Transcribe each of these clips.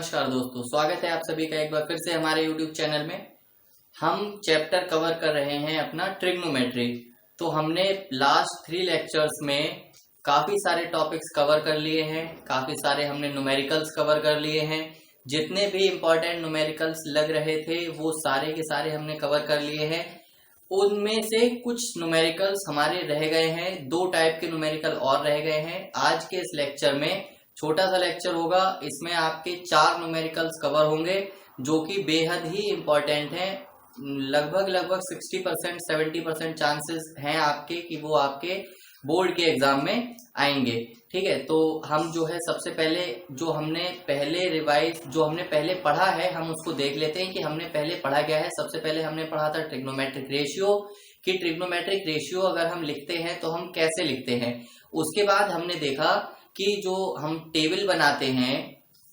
नमस्कार दोस्तों, स्वागत है आप सभी का एक बार फिर से हमारे YouTube चैनल में। हम चैप्टर कवर कर रहे हैं अपना ट्रिग्नोमेट्री। तो हमने लास्ट 3 लेक्चर्स में काफ़ी सारे टॉपिक्स कवर कर लिए हैं, काफ़ी सारे हमने न्यूमेरिकल्स कवर कर लिए हैं। जितने भी इम्पोर्टेंट न्यूमेरिकल्स लग रहे थे वो सारे के सारे हमने कवर कर लिए हैं। उनमें से कुछ न्यूमेरिकल्स हमारे रह गए हैं, 2 टाइप के न्यूमेरिकल और रह गए हैं। आज के इस लेक्चर में छोटा सा लेक्चर होगा, इसमें आपके 4 न्यूमेरिकल्स कवर होंगे जो कि बेहद ही इम्पोर्टेंट हैं। लगभग 60% 70% चांसेस हैं आपके कि वो आपके बोर्ड के एग्जाम में आएंगे। ठीक है, तो हम जो है सबसे पहले जो हमने पहले पढ़ा है हम उसको देख लेते हैं कि हमने पहले पढ़ा क्या है। सबसे पहले हमने पढ़ा था ट्रिग्नोमेट्रिक रेशियो, कि ट्रिग्नोमेट्रिक रेशियो अगर हम लिखते हैं तो हम कैसे लिखते हैं। उसके बाद हमने देखा कि जो हम टेबल बनाते हैं,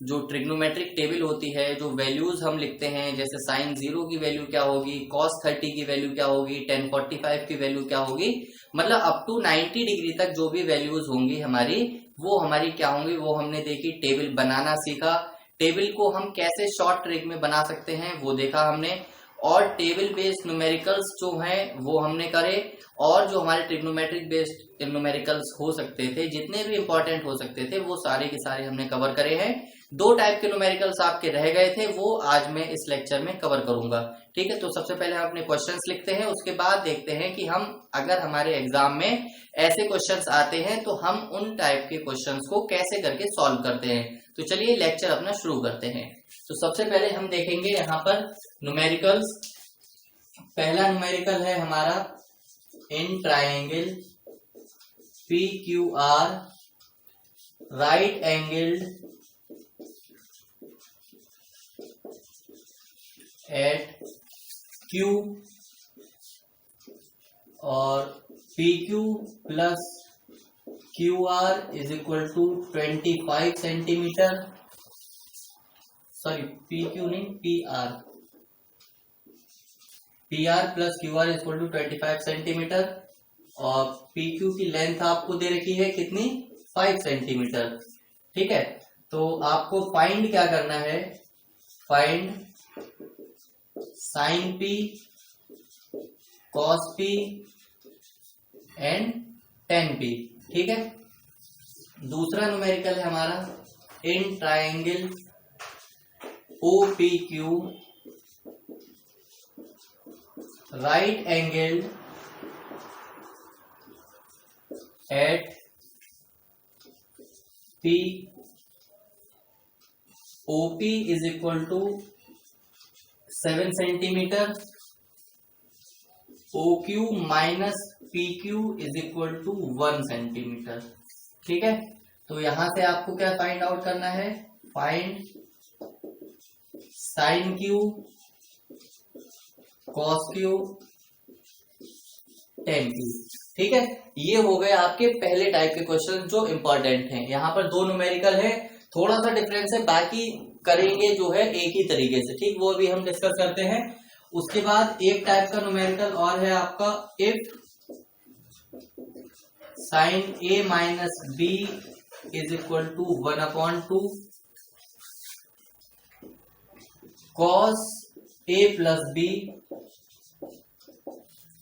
जो ट्रिग्नोमेट्रिक टेबल होती है, जो वैल्यूज हम लिखते हैं, जैसे sin 0 की वैल्यू क्या होगी, cos 30 की वैल्यू क्या होगी, tan 45 की वैल्यू क्या होगी, मतलब अप टू 90 डिग्री तक जो भी वैल्यूज होंगी वो हमारी क्या होंगी, वो हमने देखी। टेबल बनाना सीखा, टेबल को हम कैसे शॉर्ट ट्रिक में बना सकते हैं वो देखा हमने, और टेबल बेस्ड न्यूमेरिकल्स जो हैं वो हमने करे, और जो हमारे ट्रिग्नोमेट्रिक बेस्ड न्यूमेरिकल्स हो सकते थे, जितने भी इंपॉर्टेंट हो सकते थे, वो सारे के सारे हमने कवर करे हैं। 2 टाइप के न्यूमेरिकल्स आपके रह गए थे, वो आज मैं इस लेक्चर में कवर करूंगा। ठीक है, तो सबसे पहले हम अपने क्वेश्चंस लिखते हैं, उसके बाद देखते हैं कि हम अगर हमारे एग्जाम में ऐसे क्वेश्चंस आते हैं तो हम उन टाइप के क्वेश्चंस को कैसे करके सॉल्व करते हैं। तो चलिए लेक्चर अपना शुरू करते हैं। तो सबसे पहले हम देखेंगे यहाँ पर न्यूमेरिकल्स। पहला न्यूमेरिकल है हमारा in triangle PQR right angled at Q और PQ plus QR is equal to 25 centimetre, sorry PQ नहीं PR plus QR is equal to 25 centimetre, और PQ की लेंथ आपको दे रखी है कितनी, 5 सेंटीमीटर। ठीक है, तो आपको फाइंड क्या करना है, find sin P cos P and tan P। ठीक है, दूसरा न्यूमेरिकल है हमारा in triangle OPQ right angle at P OP is equal to 7 centimetre, OQ minus PQ is equal to 1 centimetre. ठीक है, तो यहां से आपको क्या फाइंड आउट करना है, find sin Q cos Q tan Q। ठीक है, ये हो गए आपके पहले टाइप के क्वेश्चन जो इंपॉर्टेंट हैं। यहाँ पर 2 न्यूमेरिकल है, थोड़ा सा डिफरेंस है, बाकी करेंगे जो है एक ही तरीके से। ठीक, वो भी हम डिस्कस करते हैं। उसके बाद एक टाइप का न्यूमेरिकल और है आपका if sin A minus B is equal to 1/2 cos A plus B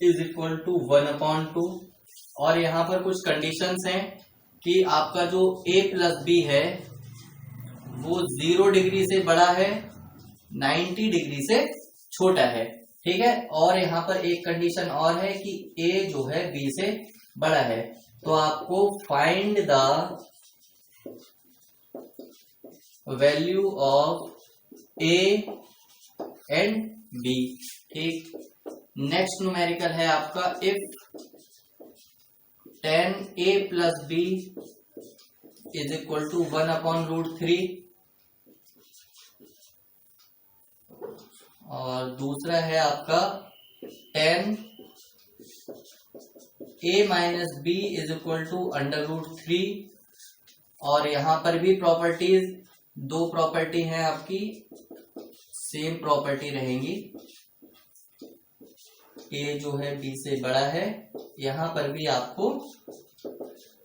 is equal to 1/2। और यहाँ पर कुछ कंडीशंस हैं कि आपका जो A प्लस B है वो 0 डिग्री से बड़ा है, 90 डिग्री से छोटा है। ठीक है, और यहाँ पर एक कंडीशन और है कि A जो है B से बड़ा है। तो आपको find the value of A and B। ठीक, नेक्स्ट न्यूमेरिकल है आपका if tan A plus B is equal to 1/√3, और दूसरा है आपका tan A minus B is equal to √3। और यहां पर भी प्रॉपर्टीज 2 प्रॉपर्टी हैं आपकी, सेम प्रॉपर्टी रहेंगी। A जो है B से बड़ा है, यहां पर भी आपको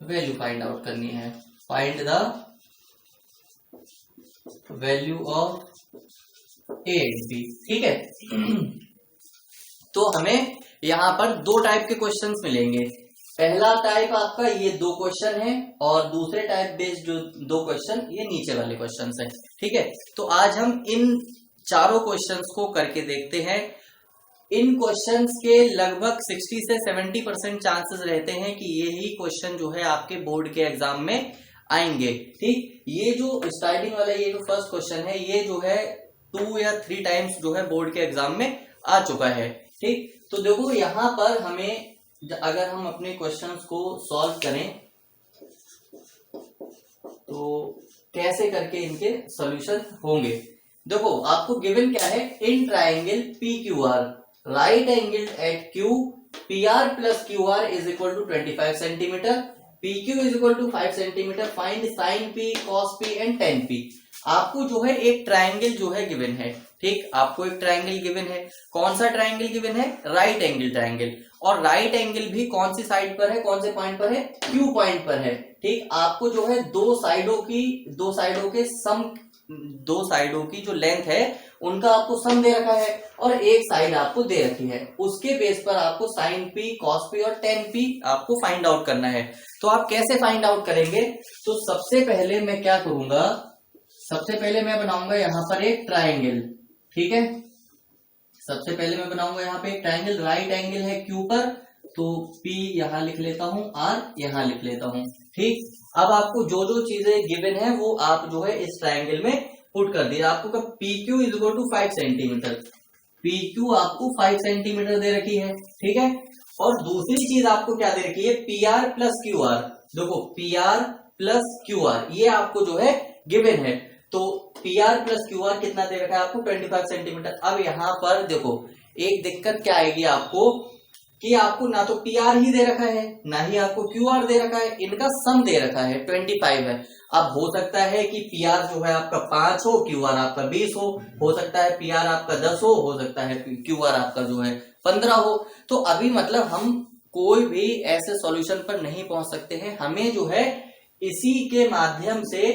वैल्यू फाइंड आउट करनी है। Find the value of A and B. ठीक है, तो हमें यहाँ पर दो टाइप के क्वेश्चंस मिलेंगे। पहला टाइप आपका ये दो क्वेश्चन है और दूसरे टाइप बेस्ड जो दो क्वेश्चन ये नीचे वाले क्वेश्चंस हैं। ठीक है, तो आज हम इन चारों क्वेश्चंस को करके देखते हैं। इन क्वेश्चंस के लगभग 60 से 70% चांसेस रहते हैं कि यही क्वेश्चन जो है आपके बोर्ड के एग्जाम में आएंगे। ठीक, ये जो स्टार्टिंग वाला ये जो फर्स्ट क्वेश्चन है ये जो है 2 या 3 टाइम्स जो है बोर्ड के एग्जाम में आ चुका है। ठीक, तो देखो यहाँ पर हमें अगर हम अपने क्वेश्चंस को सॉल्व करें तो कैसे करके इनके सॉल्यूशन होंगे। देखो आपको गिवन क्या है, in triangle PQR right angle at Q PR plus QR is equal to 25 centimetre, PQ is equal to 5 centimetre, find sine P cos P and tan P। आपको जो है एक ट्राइंगल जो है गिवन है। ठीक, आपको एक ट्राइंगल गिवन है। कौन सा ट्राइंगल गिवन है? Right angle triangle. और राइट एंगल भी कौन सी साइड पर है, कौन से पॉइंट पर है? Q पॉइंट पर है। ठीक, आपको जो है दो साइडों की जो लेंथ है उनका आपको सम दे रखा है और एक साइड आपको दे रखी है। उसके बेस पर आपको साइन P cos P और tan P आपको फाइंड आउट करना है। तो आप कैसे फाइंड आउट करेंगे? तो सबसे पहले मैं क्या करूंगा, सबसे पहले मैं बनाऊंगा यहाँ पर एक ट्राइंगल। ठीक है, सबसे पहले मैं बनाऊंगा यहाँ पे एक ट्राइंगल। राइट एंगल है Q पर, तो P यहाँ लिख लेता हूँ, R यहाँ लिख लेता हूँ। ठीक, अब आपको जो जो चीजें गिवन है वो आप जो है इस ट्राइंगल में पुट कर दिया। आपको कब PQ is equal to 5 centimetre, PQ आपको 5 सेंटीमीटर दे रखी है। ठीक है, और दूसरी चीज आपको क्या दे रखी है, PR प्लस QR। देखो PR प्लस QR ये आपको जो है गिवन है। तो PR प्लस QR कितना दे रखा है आपको, 25 सेंटीमीटर। अब यहाँ पर देखो एक दिक्कत क्या आएगी आपको कि आपको ना तो PR ही दे रखा है ना ही आपको QR दे रखा है, इनका सम दे रखा है 25 है। अब हो सकता है कि PR जो है आपका 5 हो, QR आपका 20 हो सकता है PR आपका 10 हो सकता है QR आपका जो है 15 हो। तो अभी मतलब हम कोई भी ऐसे सॉल्यूशन पर नहीं पहुंच सकते हैं। हमें जो है इसी के माध्यम से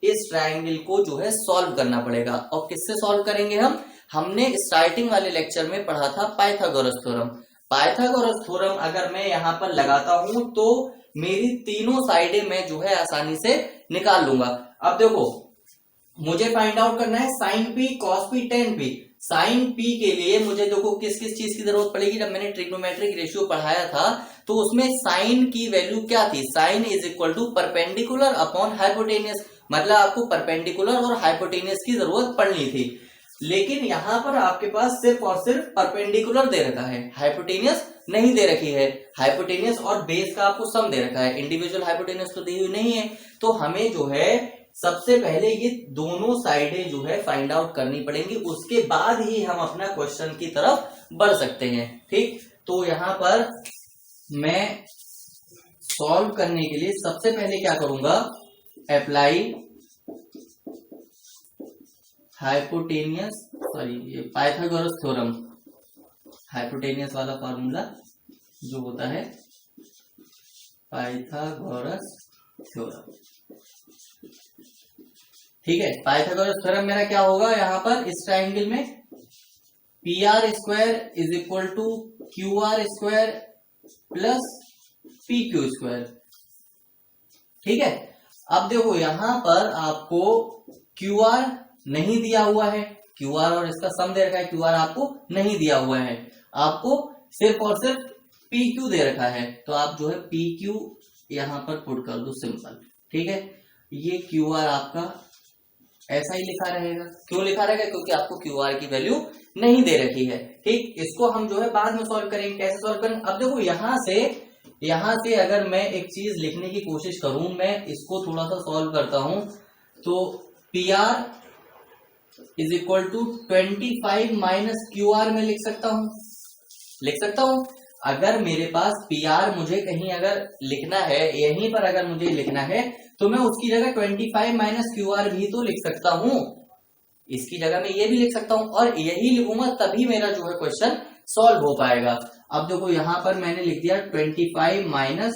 इस ट्राइंगल को जो है सॉल्व करना पड़ेगा। और किससे सॉल्व करेंगे हम? हमने स्टार्टिंग वाले लेक्चर में पढ़ा था पाइथागोरस थ्योरम। पाइथागोरस थ्योरम अगर मैं यहाँ पर लगाता हूं तो मेरी तीनों साइडें मैं जो है आसानी से निकाल लूंगा। अब देखो मुझे फाइंड आउट करना है sine P cos P tan P। Sine P के लिए मुझे देखो किस किस चीज की जरूरत पड़ेगी। जब मैंने ट्रिग्नोमेट्रिक रेशियो पढ़ाया था तो उसमें साइन की वैल्यू क्या थी, sine is equal to perpendicular upon hypotenuse. मतलब आपको परपेंडिकुलर और हाइपोटेनियस की जरूरत पड़नी थी, लेकिन यहाँ पर आपके पास सिर्फ और सिर्फ परपेंडिकुलर दे रखा है, हाइपोटेनियस नहीं दे रखी है। हाइपोटेनियस और बेस का आपको सम दे रखा है, इंडिविजुअल हाइपोटेनियस तो दी हुई नहीं है। तो हमें जो है सबसे पहले ये दोनों साइडें जो है फाइंड आउट करनी पड़ेंगी, उसके बाद ही हम अपना क्वेश्चन की तरफ बढ़ सकते हैं। ठीक, तो यहाँ पर मैं सॉल्व करने के लिए सबसे पहले क्या करूंगा, अप्लाई हाइपोटेनियस ये पाइथागोरस थ्योरम, हाइपोटेनियस वाला फॉर्मूला जो होता है पाइथागोरस थ्योरम। ठीक है, पाइथागोरस थ्योरम मेरा क्या होगा यहाँ पर इस ट्राइंगल में, PR square is equal to QR square plus PQ square. ठीक है, अब देखो यहां पर आपको QR नहीं दिया हुआ है, QR और इसका सम दे रखा है, QR आपको नहीं दिया हुआ है, आपको सिर्फ और सिर्फ PQ दे रखा है। तो आप जो है PQ यहां पर पुट कर दो सिंपल। ठीक है, ये QR आपका ऐसा ही लिखा रहेगा। क्यों लिखा रहेगा? क्योंकि आपको QR की वैल्यू नहीं दे रखी है। ठीक, इसको हम जो है बाद में सॉल्व करेंगे। कैसे सॉल्व करेंगे? अब देखो यहां से अगर मैं एक चीज लिखने की कोशिश करूं, मैं इसको थोड़ा सा सॉल्व करता हूं, तो PR is equal to 25 minus QR में लिख सकता हूं। अगर मेरे पास PR मुझे कहीं अगर लिखना है, यहीं पर अगर मुझे लिखना है तो मैं उसकी जगह 25 माइनस QR भी तो लिख सकता हूं, इसकी जगह मैं ये भी लिख सकता हूं और यही लिखूंगा तभी मेरा जो है क्वेश्चन सॉल्व हो पाएगा। अब देखो यहां पर मैंने लिख दिया 25 माइनस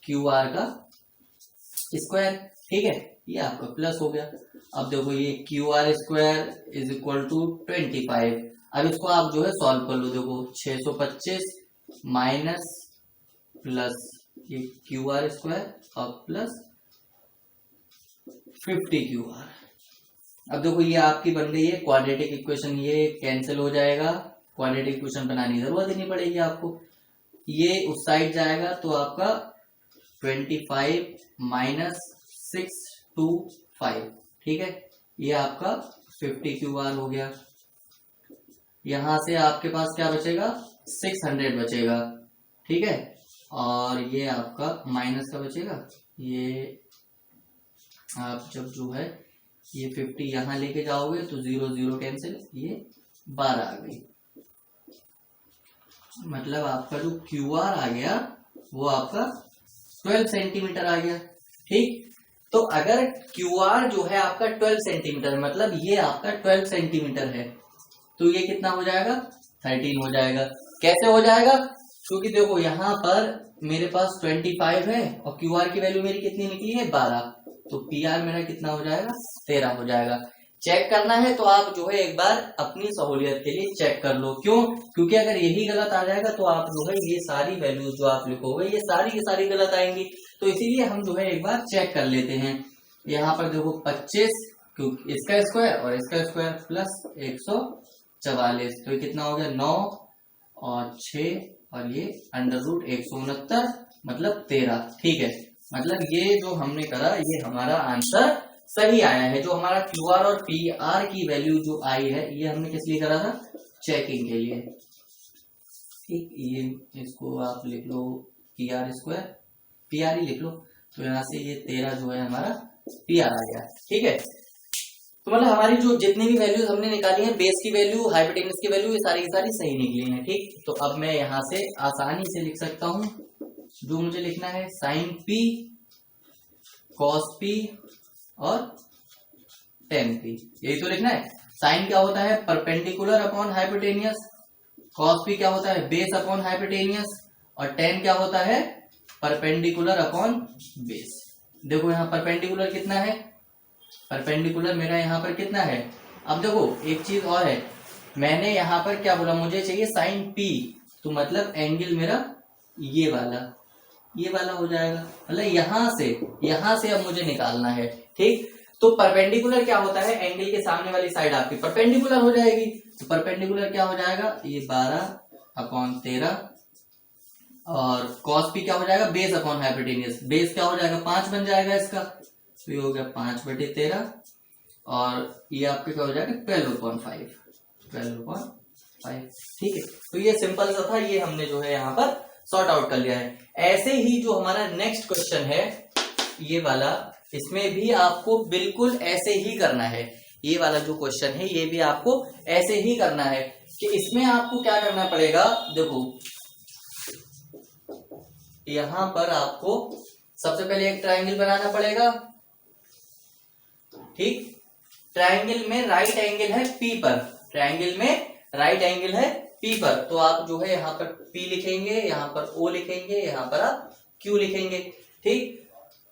QR का स्क्वायर, ठीक है, ये आपका प्लस हो गया। अब देखो ये Q R square is equal to 25। अब इसको आप जो है सॉल्व कर लो। देखो 625 माइनस प्लस ये क्यू आर स्क्वायर और प्लस 50 क्यू आर। अब देखो ये आपकी बन गई है क्वाड्रेटिक इक्वेशन, ये कैंसिल हो जाएगा, क्वाड्रेटिक इक्वेशन बनाने की जरूरत ही नहीं पड़ेगी आपको। ये उस साइड जाएगा तो आपका 25 माइनस 625, ठीक है, ये आपका 50 क्यू आर हो गया। यहां से आपके पास क्या बचेगा, 600 बचेगा, ठीक है, और ये आपका माइनस का बचेगा। ये आप जब जो है ये 50 यहां लेके जाओगे तो 0 0 कैंसिल, ये 12 आ गई। मतलब आपका जो QR आ गया वो आपका 12 सेंटीमीटर आ गया, ठीक। तो अगर QR जो है आपका 12 सेंटीमीटर, मतलब ये आपका 12 सेंटीमीटर है, तो ये कितना हो जाएगा, 13 हो जाएगा। कैसे हो जाएगा, क्योंकि देखो यहाँ पर मेरे पास 25 है और QR की वैल्यू मेरी कितनी निकली है, 12, तो PR मेरा कितना हो जाएगा, 13 हो जाएगा। चेक करना है तो आप जो है एक बार अपनी सहूलियत के लिए चेक कर लो। क्यों, क्योंकि अगर यही गलत आ जाएगा तो आप जो है ये सारी वैल्यूज जो आप लिखोगे ये सारी की सारी गलत आएंगी। तो इसीलिए हम जो है एक बार चेक कर लेते हैं। यहाँ पर देखो 25 क्योंकि इसका स्क्वायर और इसका स्क्वायर प्लस 144, तो ये कितना हो गया, 9 और 6 और ये अंडर रूट 169 मतलब 13, ठीक है। मतलब ये जो हमने करा ये हमारा आंसर सही आया है। जो हमारा QR और PR की वैल्यू जो आई है ये हमने किस लिए करा था, चेकिंग के लिए, ठीक। ये इसको आप लिख लो PR स्क्वायर, PR ही लिख लो, तो यहाँ से ये 13 जो है हमारा PR आ गया, ठीक है। तो मतलब हमारी जो जितनी भी वैल्यूज हमने निकाली है, बेस की वैल्यू, हाइपोटेन्यूज की वैल्यू, ये सारी की सारी सही निकली है, ठीक। तो अब मैं यहाँ से आसानी से लिख सकता हूँ जो मुझे लिखना है, साइन P कॉस P और टेन P, यही तो लिखना है। साइन क्या होता है, perpendicular upon hypotenuse, cos P क्या होता है, बेस अपॉन हाइपोटेनियस, और टेन क्या होता है, परपेंडिकुलर अपॉन बेस। देखो यहाँ परपेंडिकुलर कितना है, परपेंडिकुलर मेरा यहाँ पर कितना है। अब देखो एक चीज और है, मैंने यहाँ पर क्या बोला, मुझे चाहिए साइन P, तो मतलब एंगल मेरा ये वाला हो जाएगा। मतलब यहाँ से अब मुझे निकालना है, ठीक। तो परपेंडिकुलर क्या होता है, एंगल के सामने वाली साइड आपकी परपेंडिकुलर हो जाएगी, तो परपेंडिकुलर क्या हो जाएगा, ये 12/13, और कॉस P क्या हो जाएगा, बेस अपॉन हाइपोटेनियस, बेस क्या हो जाएगा, 5 बन जाएगा इसका, तो ये हो गया 5/13, और ये आपके क्या हो जाएगा 12/5, ठीक है। तो ये सिंपल सा था, ये हमने जो है यहाँ पर सॉर्ट आउट कर लिया है। ऐसे ही जो हमारा नेक्स्ट क्वेश्चन है ये वाला, इसमें भी आपको बिल्कुल ऐसे ही करना है। ये वाला जो क्वेश्चन है ये भी आपको ऐसे ही करना है कि इसमें आपको क्या करना पड़ेगा, देखो यहां पर आपको सबसे पहले एक ट्रायंगल बनाना पड़ेगा, ठीक। ट्रायंगल में राइट एंगल है P पर, ट्रायंगल में राइट एंगल है P पर, तो आप जो है यहाँ पर P लिखेंगे, यहाँ पर O लिखेंगे, यहाँ पर आप Q लिखेंगे, ठीक।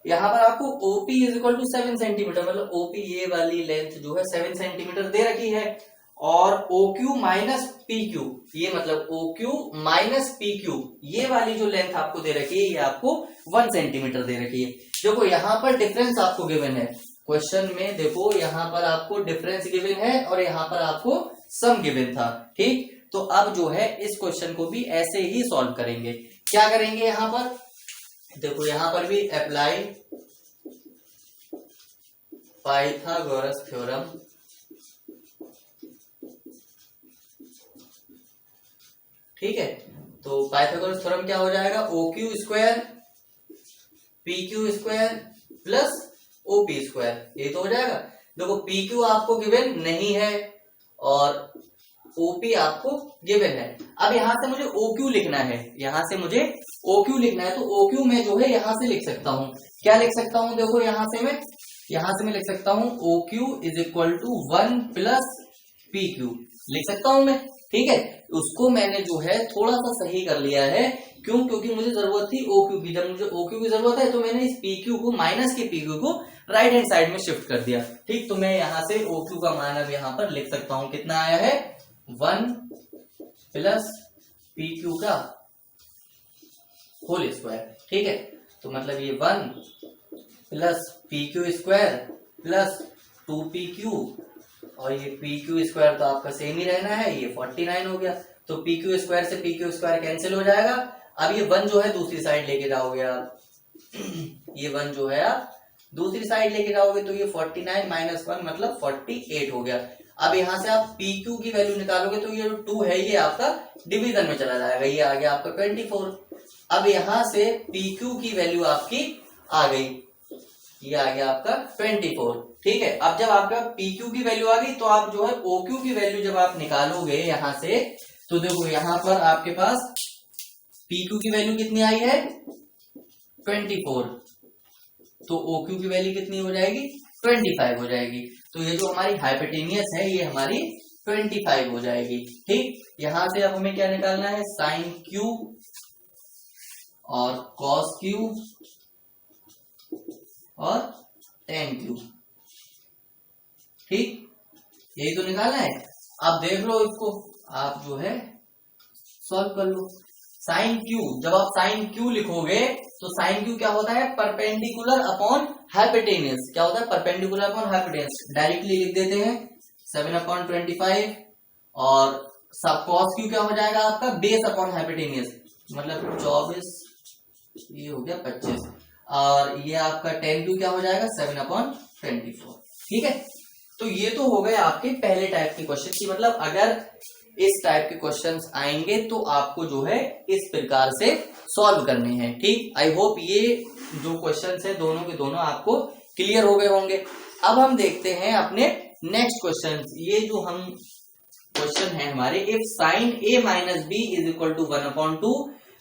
यहाँ पर आपको OP is equal to 7 centimetre, मतलब OP ये वाली लेंथ जो है 7 सेंटीमीटर दे रखी है, और OQ माइनस PQ, ये मतलब OQ माइनस PQ ये वाली जो लेंथ आपको दे रखी है ये आपको 1 सेंटीमीटर दे रखी है। देखो यहाँ पर डिफरेंस आपको गिवन है क्वेश्चन में, देखो यहाँ पर आपको डिफरेंस गिवन है और यहाँ पर आपको सम गिवन था, ठीक। तो अब जो है इस क्वेश्चन को भी ऐसे ही सॉल्व करेंगे। क्या करेंगे यहाँ पर, देखो यहाँ पर भी अप्लाई पाइथागोरस थ्योरम, ठीक है। तो पाइथागोरस थ्योरम क्या हो जाएगा, OQ square PQ square plus OP square, ये तो हो जाएगा। देखो PQ आपको गिवन नहीं है और OP आपको गिवन है। अब यहां से मुझे OQ लिखना है, यहां से मुझे OQ लिखना है, तो OQ मैं जो है यहां से लिख सकता हूं। क्या लिख सकता हूं, देखो यहां से मैं लिख सकता हूं OQ is equal to 1 plus PQ लिख सकता हूं मैं, ठीक है। उसको मैंने जो है थोड़ा सा सही कर लिया है, क्यों? क्योंकि मुझे जरूरत थी OQ की। जब मुझे OQ की जरूरत है तो मैंने इस PQ को, माइनस के PQ को राइट हैंड साइड में शिफ्ट कर दिया। ठीक, तो मैं यहाँ से OQ का मान अब यहाँ पर लिख सकता हूं। कितना आया है? 1 प्लस PQ का होल स्क्वायर। ठीक है, तो मतलब ये 1 plus PQ square plus 2PQ, और ये PQ स्क्वायर तो आपका सेम ही रहना है, ये 49 हो गया। तो PQ स्क्वायर से PQ स्क्वायर कैंसिल हो जाएगा। अब ये 1 जो है दूसरी साइड लेके जाओगे आप, ये 1 जो है आप दूसरी साइड लेके जाओगे तो ये 49 माइनस 1 मतलब 48 हो गया। अब यहाँ से आप PQ की वैल्यू निकालोगे तो ये जो 2 है ये आपका डिवीजन में चला जाएगा, ये आ गया आपका 24। अब यहाँ से PQ की वैल्यू आपकी आ गई, ये आ गया आपका 24। ठीक है, अब जब आपका PQ की वैल्यू आ गई तो आप जो है OQ की वैल्यू जब आप निकालोगे यहां से, तो देखो यहां पर आपके पास PQ की वैल्यू कितनी आई है? 24। तो OQ की वैल्यू कितनी हो जाएगी? 25 हो जाएगी। तो ये जो हमारी हाइपोटेनियस है ये हमारी 25 हो जाएगी। ठीक, यहां से अब हमें क्या निकालना है? साइन Q और कॉस Q और tan Q। ठीक, यही तो निकालना है। अब देख लो इसको, आप जो है सॉल्व कर लो। साइन Q, जब आप साइन Q लिखोगे तो साइन Q क्या होता है? Perpendicular upon hypotenuse. क्या होता है? Perpendicular upon hypotenuse. डायरेक्टली लिख देते हैं 7/25, और सब कॉस Q क्या हो जाएगा आपका? बेस अपॉन हाइपोटेनियस, मतलब 24, ये हो गया 25, और ये आपका tan Q क्या हो जाएगा? 7/24। ठीक है, तो ये तो हो गए आपके पहले टाइप के क्वेश्चन की, मतलब अगर इस टाइप के क्वेश्चंस आएंगे तो आपको जो है इस प्रकार से सॉल्व करने हैं। ठीक, आई होप ये जो क्वेश्चंस है दोनों के दोनों आपको क्लियर हो गए होंगे। अब हम देखते हैं अपने नेक्स्ट क्वेश्चन। ये जो हम क्वेश्चन है हमारे, if sine A minus B is equal to 1/2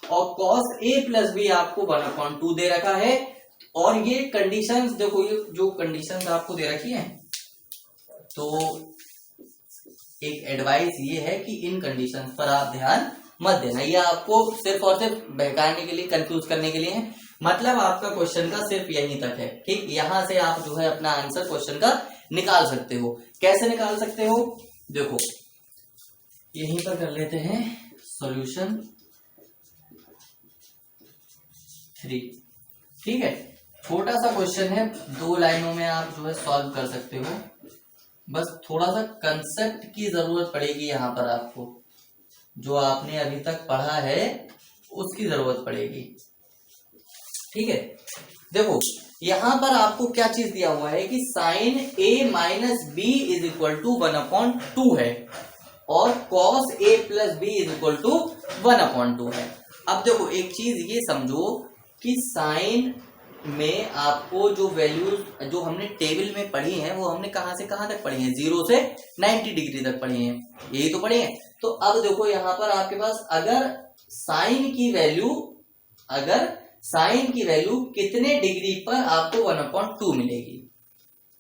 और कॉस A प्लस B आपको 1/2 दे रखा है, और ये कंडीशंस देखो, ये जो कंडीशंस आपको दे रखी है, तो एक एडवाइस ये है कि इन कंडीशंस पर आप ध्यान मत देना। ये आपको सिर्फ और सिर्फ बहकाने के लिए, कंफ्यूज करने के लिए है। मतलब आपका क्वेश्चन का सिर्फ यहीं तक है। ठीक, यहां से आप जो है अपना आंसर क्वेश्चन का निकाल सकते हो। कैसे निकाल सकते हो? देखो यहीं पर कर लेते हैं सॉल्यूशन 3। ठीक है, छोटा सा क्वेश्चन है, 2 लाइनों में आप जो है सॉल्व कर सकते हो। बस थोड़ा सा कंसेप्ट की जरूरत पड़ेगी यहाँ पर आपको, जो आपने अभी तक पढ़ा है उसकी जरूरत पड़ेगी। ठीक है, देखो यहाँ पर आपको क्या चीज दिया हुआ है कि sine A minus B is equal to 1/2 है, और cos A plus B is equal to 1/2 है। अब देखो एक चीज ये समझो कि साइन में आपको जो वैल्यूज जो हमने टेबल में पढ़ी हैं वो हमने कहां से कहां तक पढ़ी हैं? 0 से 90 डिग्री तक पढ़ी हैं, यही तो पढ़ी हैं। तो अब देखो यहाँ पर आपके पास अगर साइन की वैल्यू कितने डिग्री पर आपको 1/2 मिलेगी?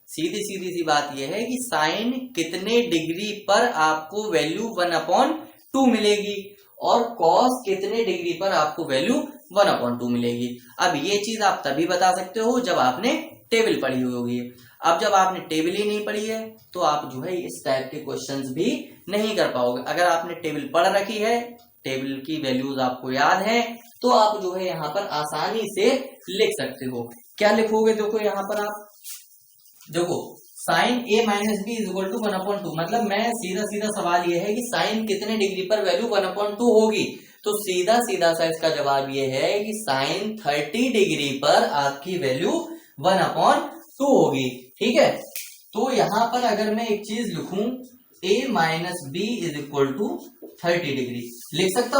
सीधी सी बात यह है कि साइन कितने डिग्री पर आपको वैल्यू 1/2 मिलेगी, और कॉस कितने डिग्री पर आपको वैल्यू 1/2 मिलेगी। अब ये चीज आप तभी बता सकते हो जब आपने टेबल पढ़ी हुई होगी। अब जब आपने टेबल ही नहीं पढ़ी है तो आप जो है इस टाइप के क्वेश्चंस भी नहीं कर पाओगे। अगर आपने टेबल पढ़ रखी है, टेबल की वैल्यूज आपको याद है, तो आप जो है यहाँ पर आसानी से लिख सकते हो। क्या लिखोगे? देखो यहाँ पर आप देखो sine A minus B is equal to 1/2, मतलब मैं सीधा सवाल ये है कि साइन कितने डिग्री पर वैल्यू 1/2 होगी, तो सीधा सा इसका जवाब ये है कि साइन 30 डिग्री पर आपकी वैल्यू 1/2 होगी। ठीक है, तो यहाँ पर अगर मैं एक चीज लिखूं A minus B is equal to 30 degree, लिख सकता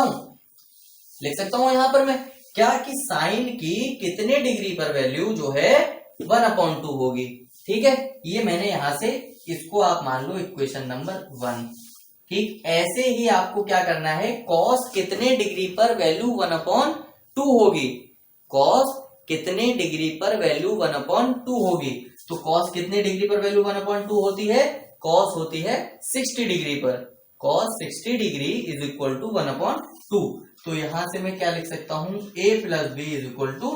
हूं यहाँ पर मैं क्या कि साइन की कितने डिग्री पर वैल्यू जो है 1/2 होगी। ठीक है, ये मैंने यहां से इसको आप मान लो इक्वेशन नंबर 1। ठीक, ऐसे ही आपको क्या करना है, कॉस कितने डिग्री पर वैल्यू 1/2 होगी, कॉस कितने डिग्री पर वैल्यू 1/2 होगी, तो कॉस कितने डिग्री पर वैल्यू 1/2 होती है? कॉस होती है 60 डिग्री पर, cos 60 degree is equal to 1/2 2। तो यहां से मैं क्या लिख सकता हूं, a plus B is equal to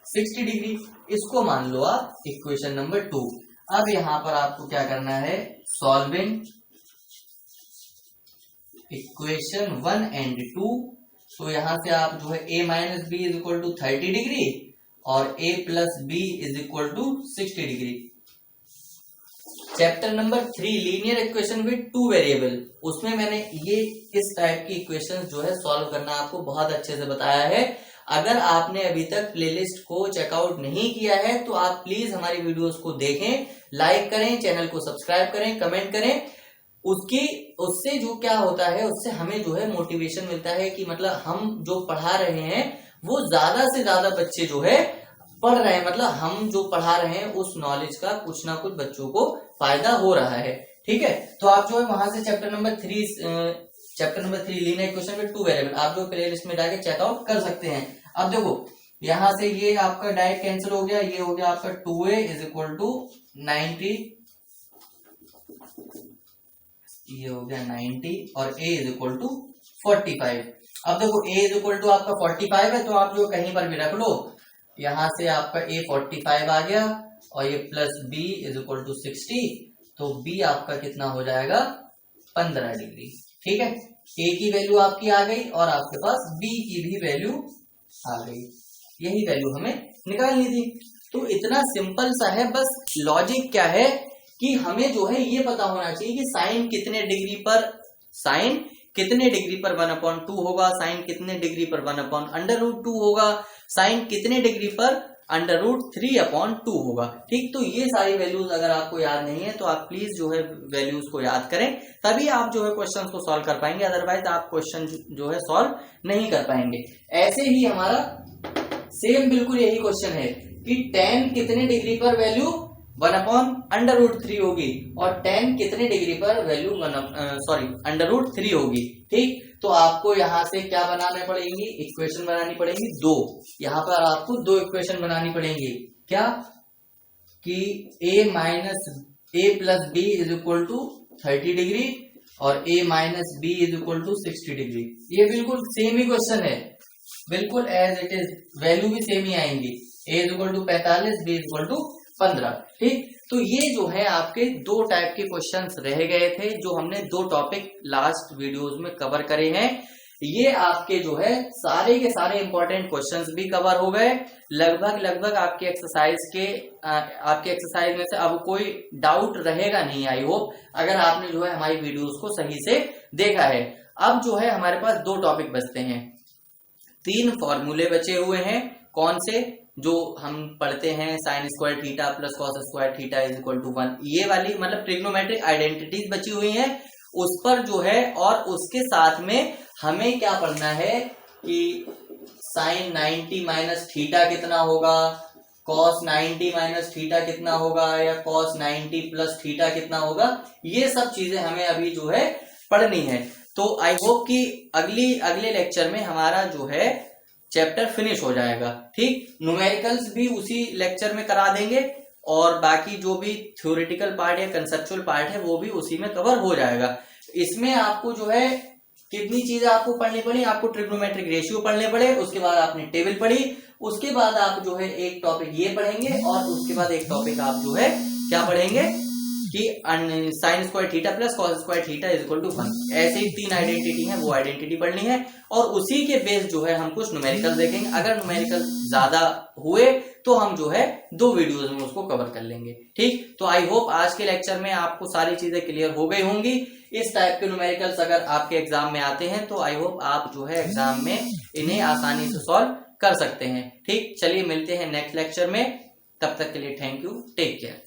60 degree. इसको मान लो आप इक्वेशन नंबर 2। अब यहां पर आपको क्या करना है, सॉल्विंग इक्वेशन 1 एंड 2। तो यहां से आप जो है a minus B is equal to 30 degree और a plus B is equal to 60 degree. Chapter number 3 linear equation with 2 variable, उसमें मैंने ये इस टाइप की इक्वेशंस जो है सॉल्व करना आपको बहुत अच्छे से बताया है। अगर आपने अभी तक प्लेलिस्ट को चेकआउट नहीं किया है तो आप प्लीज हमारी वीडियोस को देखें, लाइक करें, चैनल को सब्सक्राइब करें, कमेंट करें। उससे जो क्या होता है, उससे हमें जो है मोटिवेशन मिलता है कि मतलब हम जो पढ़ा रहे हैं वो ज्यादा से ज्यादा बच्चे जो है पढ़ रहे हैं, मतलब हम जो पढ़ा रहे हैं उस नॉलेज का कुछ ना कुछ बच्चों को फायदा हो रहा है। ठीक है, तो आप जो है वहां से chapter number 3 linear equation with 2 variable आप जो प्ले लिस्ट में जाके चेकआउट कर सकते हैं। अब देखो यहां से ये आपका डायरेक्ट कैंसिल हो गया, ये हो गया आपका 2a इज इक्वल टू 90, ये हो गया 90 और a इज इक्वल टू 45। अब देखो a इज इक्वल टू आपका 45 है तो आप जो कहीं पर भी रख लो, यहां से आपका a 45 आ गया और ये plus b is equal to 60, तो b आपका कितना हो जाएगा 15 डिग्री। ठीक है, a की वैल्यू आपकी आ गई और आपके पास b की भी वैल्यू आ गई, यही वैल्यू हमें निकालनी थी। तो इतना सिंपल सा है, बस लॉजिक क्या है कि हमें जो है ये पता होना चाहिए कि साइन कितने डिग्री पर 1/2 होगा, साइन कितने डिग्री पर 1/√2 होगा, साइन कितने डिग्री पर √3/2 होगा। ठीक, तो ये सारी वैल्यूज अगर आपको याद नहीं है तो आप प्लीज जो है वैल्यूज को याद करें, तभी आप जो है क्वेश्चन को सॉल्व कर पाएंगे, अदरवाइज आप क्वेश्चन जो है सॉल्व नहीं कर पाएंगे। ऐसे ही हमारा सेम बिल्कुल यही क्वेश्चन है कि tan कितने डिग्री पर वैल्यू 1/√3 होगी और tan कितने डिग्री पर वैल्यू √3 होगी। ठीक, तो आपको यहाँ से क्या बनाने पड़ेंगी, इक्वेशन बनानी पड़ेंगी 2। यहाँ पर आपको 2 इक्वेशन बनानी पड़ेंगी, क्या कि a plus B is equal to 30 degree और a minus B is equal to 60 degree. ये बिल्कुल सेम ही क्वेश्चन है, बिल्कुल एज इट इज, वैल्यू भी सेम ही आएंगी, a is equal to 45, b is equal to 15। ठीक, तो ये जो है आपके 2 टाइप के क्वेश्चंस रह गए थे जो हमने 2 टॉपिक लास्ट वीडियोस में कवर करे हैं। ये आपके जो है सारे के सारे इंपॉर्टेंट क्वेश्चंस भी कवर हो गए। लगभग आपके एक्सरसाइज में से अब कोई डाउट रहेगा नहीं, आई होप, अगर आपने जो है हमारी वीडियोस को सही से देखा है। अब जो है हमारे पास 2 टॉपिक बचते हैं, 3 फॉर्मूले बचे हुए हैं। कौन से, जो हम पढ़ते हैं sine square theta plus cos square theta is equal to 1, ये वाली मतलब ट्रिग्नोमेट्रिक आइडेंटिटीज बची हुई हैं, उस पर जो है, और उसके साथ में हमें क्या पढ़ना है कि साइन 90 माइनस थीटा कितना होगा, कॉस 90 माइनस थीटा कितना होगा, या कॉस 90 प्लस थीटा कितना होगा। ये सब चीजें हमें अभी जो है पढ़नी है। तो आई होप कि अगले लेक्चर में हमारा जो है चैप्टर फिनिश हो जाएगा। ठीक, न्यूमेरिकल्स भी उसी लेक्चर में करा देंगे और बाकी जो भी थ्योरेटिकल पार्ट या कंसेप्चुअल पार्ट है वो भी उसी में कवर हो जाएगा। इसमें आपको जो है कितनी चीजें आपको पढ़नी पड़ी, आपको ट्रिग्नोमेट्रिक रेशियो पढ़ने पड़े, उसके बाद आपने टेबल पढ़ी, उसके बाद आप जो है एक टॉपिक ये पढ़ेंगे और उसके बाद एक टॉपिक आप जो है क्या पढ़ेंगे कि sine square theta plus cos square theta is equal to 1। ऐसे ही 3 आइडेंटिटी है, वो आइडेंटिटी पढ़नी है और उसी के बेस जो है हम कुछ न्यूमेरिकल देखेंगे। अगर न्यूमेरिकल ज्यादा हुए तो हम जो है 2 वीडियोस में उसको कवर कर लेंगे। ठीक, तो आई होप आज के लेक्चर में आपको सारी चीजें क्लियर हो गई होंगी। इस टाइप के न्यूमेरिकल्स अगर आपके एग्जाम में आते हैं तो आई होप आप जो है एग्जाम में इन्हें आसानी से सॉल्व कर सकते हैं। ठीक, चलिए मिलते हैं नेक्स्ट लेक्चर में, तब तक के लिए थैंक यू, टेक केयर।